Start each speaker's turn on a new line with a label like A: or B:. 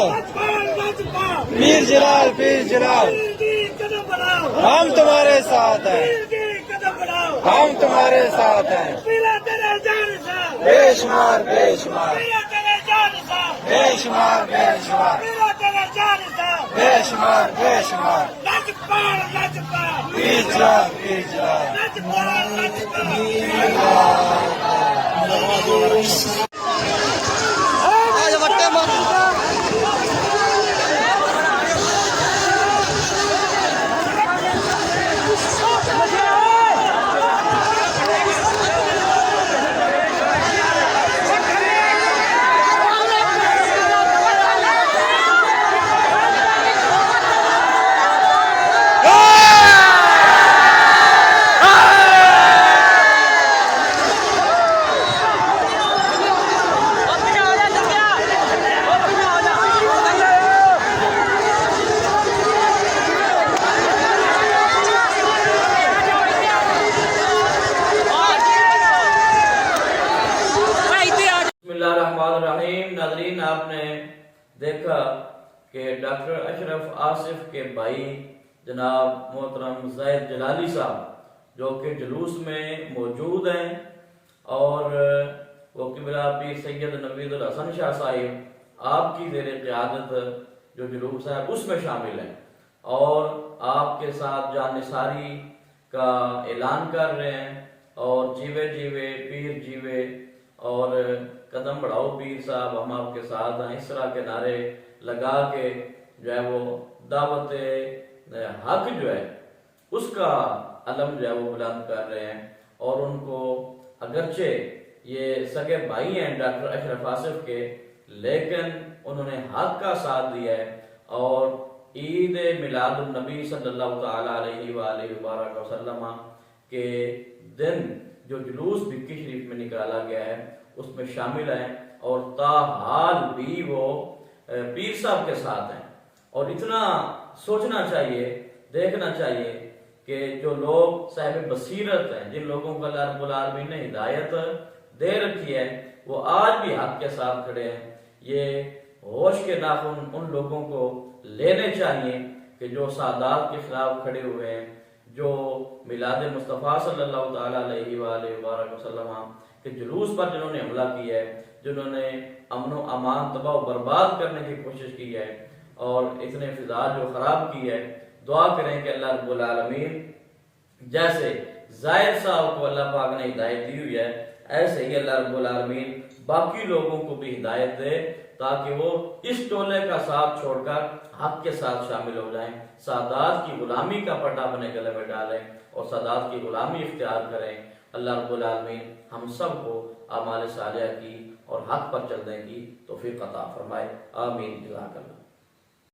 A: बढ़ाओ, पीर जलाल पीर जलाल, हम तुम्हारे साथ हैं, हम तुम्हारे साथ हैं। बेशुमार बेशुमार, बेशुमार बेशुमार, बेशुमार बेशुमार, पीर जलाल पीर जलाल।
B: नाज़रीन, आपने देखा कि डॉक्टर अशरफ आसिफ के भाई जनाब मोहतरम ज़ाहिद जलाली साहब जो कि जुलूस में मौजूद हैं और वो किबला पीर सैयद नवीद हसन शाह साहिब आपकी ज़ेर क़यादत जो जुलूस है उसमें शामिल हैं और आपके साथ जानिसारी का ऐलान कर रहे हैं और जीवे जीवे पीर जीवे और कदम बढ़ाओ पीर साहब हम आपके साथ हैं, इस तरह के नारे लगा के जो है वो दावत हक जो है उसका अलम जो है वो बुलंद कर रहे हैं और उनको अगरचे ये सगे भाई हैं डॉक्टर अशरफ आसिफ के, लेकिन उन्होंने हक का साथ दिया है और ईद मिलादुन नबी सल्लल्लाहु तआला अलैहि वसल्लम के दिन जो जुलूस भिक्की शरीफ में निकाला गया है उसमें शामिल हैं और ताहाल भी वो पीर साहब के साथ हैं। और इतना सोचना चाहिए, देखना चाहिए कि जो लोग साहिब बसीरत हैं, जिन लोगों को अल्लाह रब्बुल आलमीन ने हिदायत दे रखी है, वो आज भी हक के साथ खड़े हैं। ये होश के नाखून उन लोगों को लेने चाहिए कि जो सादात के खिलाफ खड़े हुए हैं, जो मिलाद मुस्तफ़ा सल्लल्लाहु तआला अलैहि वसल्लम के जुलूस पर जिन्होंने हमला किया है, जिन्होंने अमन व अमान तबाह बर्बाद करने की कोशिश की है और इतने फिजा जो खराब की है, दुआ करें कि अल्लाह रब्बुल आलमीन जैसे ज़ाहिद साहब को अल्लाह पाक ने हिदायत दी हुई है, ऐसे ही अल्लाह रब्बुल आलमीन बाकी लोगों को भी हिदायत दे ताकि वो इस टोले का साथ छोड़कर हक के साथ शामिल हो जाएं, सादात की गुलामी का पट्टा अपने गले में डालें और सादात की गुलामी इख्तियार करें। अल्लाह रब्बुल आलमीन हम सब को आमाल सालिहा की और हक पर चलने की तौफीक अता फरमाए। आमीन। जज़ाकल्लाह।